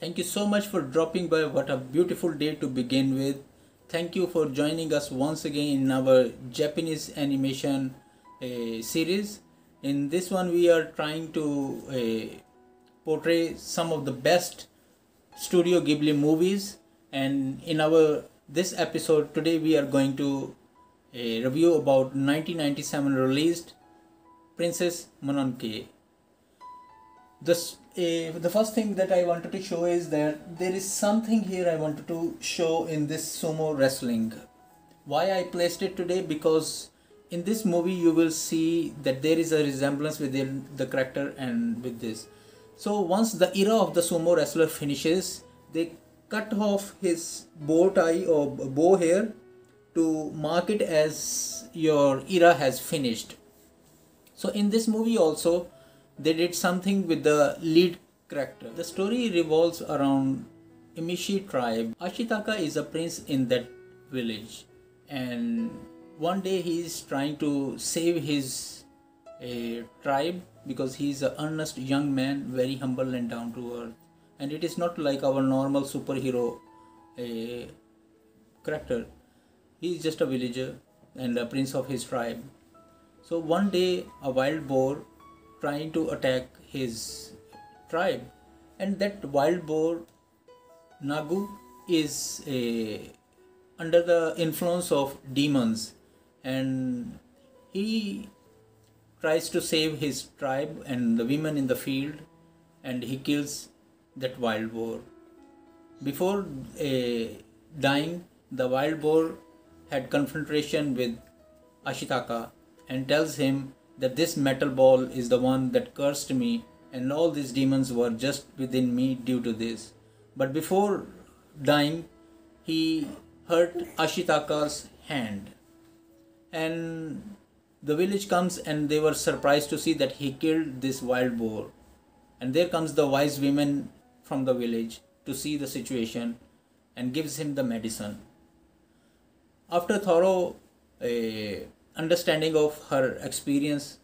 Thank you so much for dropping by. What a beautiful day to begin with. Thank you for joining us once again in our Japanese animation series. In this one, we are trying to portray some of the best Studio Ghibli movies, and in our this episode today we are going to review about 1997 released Princess Mononoke. The first thing that I wanted to show is that there is something here I wanted to show in this sumo wrestling. Why I placed it today? Because in this movie you will see that there is a resemblance within the character and with this. So once the era of the sumo wrestler finishes, they cut off his bow tie or bow hair to mark it as your era has finished. So in this movie also they did something with the lead character. The story revolves around Emishi tribe. Ashitaka is a prince in that village, and one day he is trying to save his tribe because he is an earnest young man, very humble and down to earth. And it is not like our normal superhero character. He is just a villager and a prince of his tribe. So one day a wild boar trying to attack his tribe, and that wild boar Nagu is under the influence of demons, and he tries to save his tribe and the women in the field, and he kills that wild boar. Before dying, the wild boar had confrontation with Ashitaka and tells him that this metal ball is the one that cursed me, and all these demons were just within me due to this. But before dying, he hurt Ashitaka's hand, and the village comes and they were surprised to see that he killed this wild boar. And there comes the wise women from the village to see the situation and gives him the medicine. After thorough understanding of her experience,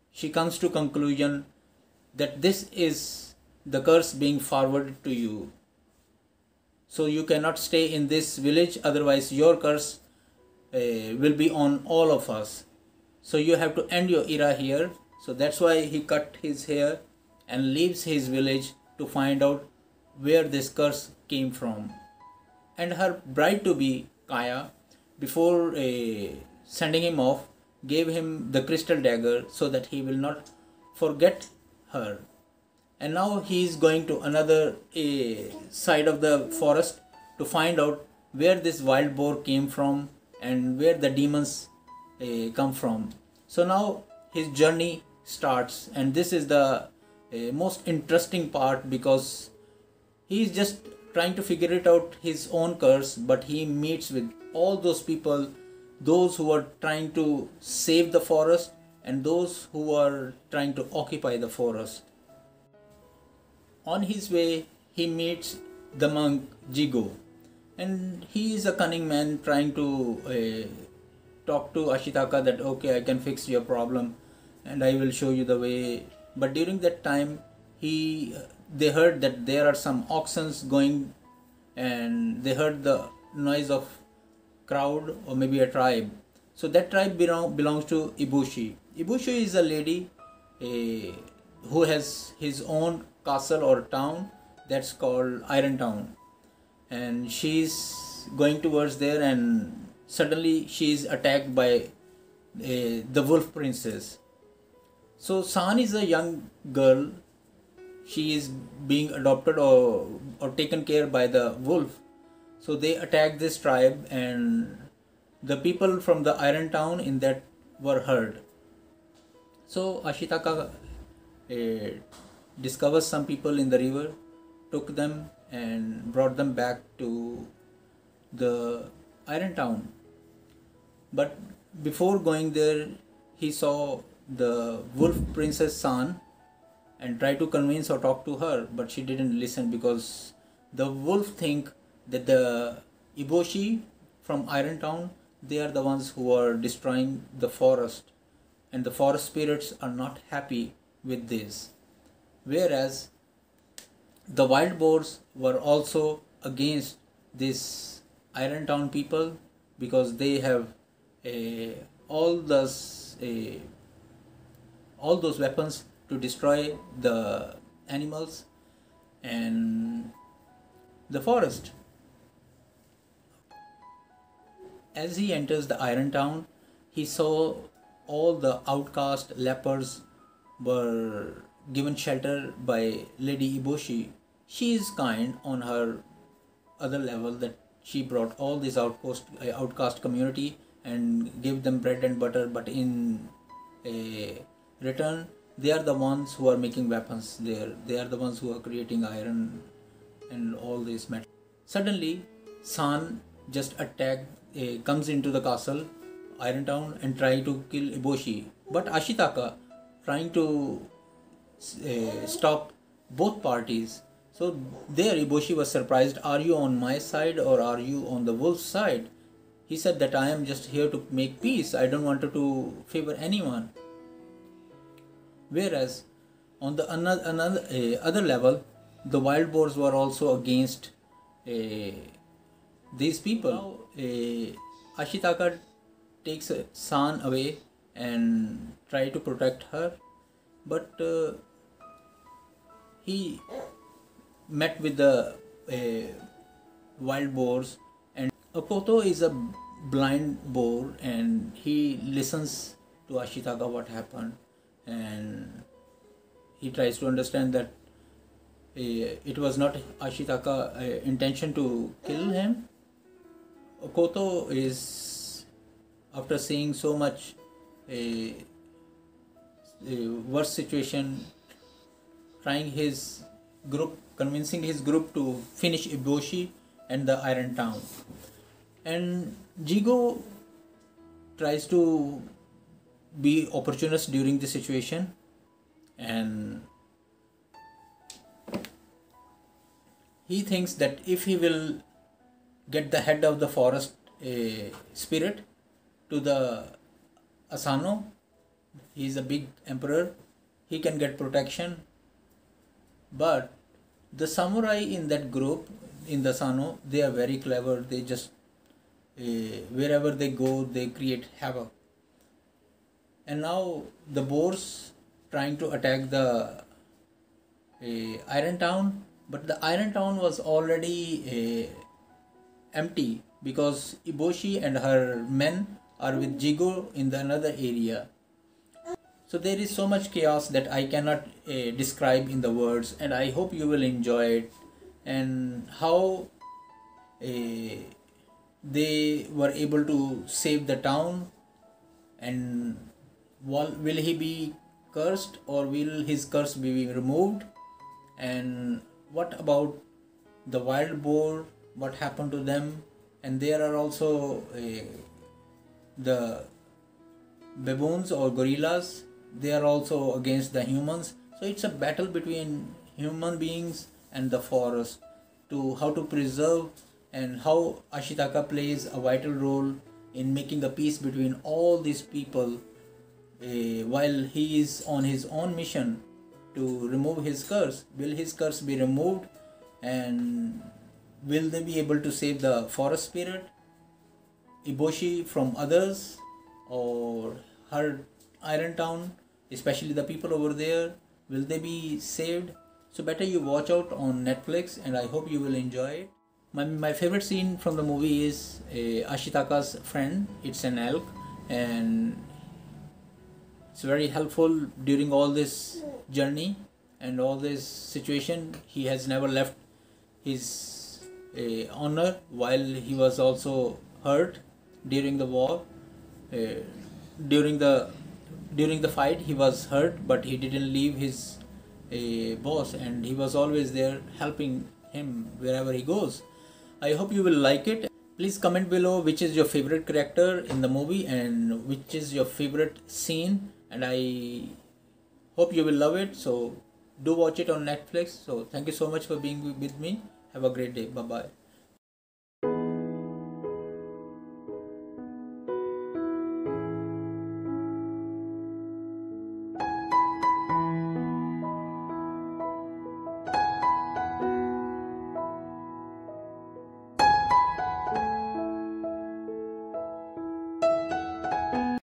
she comes to conclusion that this is the curse being forwarded to you. So you cannot stay in this village, otherwise your curse will be on all of us. So you have to end your era here. So that's why he cut his hair and leaves his village to find out where this curse came from. And her bride to be, Kaya, before sending him off, gave him the crystal dagger so that he will not forget her. And now he is going to another side of the forest to find out where this wild boar came from and where the demons come from. So now his journey starts, and this is the most interesting part, because he is just trying to figure it out his own curse, but he meets with all those people, those who are trying to save the forest and those who are trying to occupy the forest. On his way, he meets the monk Jigo, and he is a cunning man trying to talk to Ashitaka that okay, I can fix your problem and I will show you the way. But during that time, they heard that there are some auctions going, and they heard the noise of crowd or maybe a tribe. So that tribe belongs to Ibushi. Ibushi is a lady who has his own castle or town that's called Iron Town, and she's going towards there, and suddenly she is attacked by the wolf princess. So San is a young girl. She is being adopted or taken care by the wolf. So they attack this tribe, and the people from the Iron Town in that were hurt. So Ashitaka discovers some people in the river, took them and brought them back to the Iron Town. But before going there, he saw the wolf princess San and tried to convince or talk to her, but she didn't listen, because the wolf think that the Iboshi from Iron Town, they are the ones who are destroying the forest, and the forest spirits are not happy with this. Whereas the wild boars were also against this Iron Town people, because they have all those all those weapons to destroy the animals and the forest. As he enters the Iron Town, he saw all the outcast lepers were given shelter by Lady Eboshi. She is kind on her other level, that she brought all this outcast community and gave them bread and butter, but in return they are the ones who are making weapons there. They are the ones who are creating iron and all this metal. Suddenly, San just comes into the castle, Iron Town, and try to kill Eboshi. But Ashitaka trying to stop both parties. So there Eboshi was surprised, are you on my side or are you on the wolf's side? He said that I am just here to make peace. I don't want to favor anyone. Whereas on the other level, the wild boars were also against these people. Ashitaka takes San away and try to protect her, but he met with the wild boars, and Akoto is a blind boar and he listens to Ashitaka what happened, and he tries to understand that it was not Ashitaka intention to kill him. Akoto is, after seeing so much worse situation, convincing his group to finish Eboshi and the Iron Town. And Jigo tries to be opportunist during the situation, and he thinks that if he will get the head of the forest spirit to the Asano, he is a big emperor, he can get protection. But the samurai in that group, in the Asano, they are very clever. They just wherever they go, they create havoc. And now the boars trying to attack the Iron Town, but the Iron Town was already empty, because Eboshi and her men are with Jigo in the another area. So there is so much chaos that I cannot describe in the words, and I hope you will enjoy it. And how they were able to save the town, and will he be cursed or will his curse be removed? And what about the wild boar, what happened to them? And there are also the baboons or gorillas, they are also against the humans. So it's a battle between human beings and the forest, to how to preserve, and how Ashitaka plays a vital role in making a peace between all these people while he is on his own mission to remove his curse. Will his curse be removed, and will they be able to save the forest spirit, Eboshi, from others, or her Iron Town, especially the people over there, will they be saved? So better you watch out on Netflix, and I hope you will enjoy it. My favorite scene from the movie is Ashitaka's friend. It's an elk, and it's very helpful during all this journey and all this situation. He has never left his honor while he was also hurt during the war. During the fight, he was hurt, but he didn't leave his boss, and he was always there helping him wherever he goes. I hope you will like it. Please comment below which is your favorite character in the movie and which is your favorite scene, and I hope you will love it. So do watch it on Netflix. So thank you so much for being with me. Have a great day. Bye bye.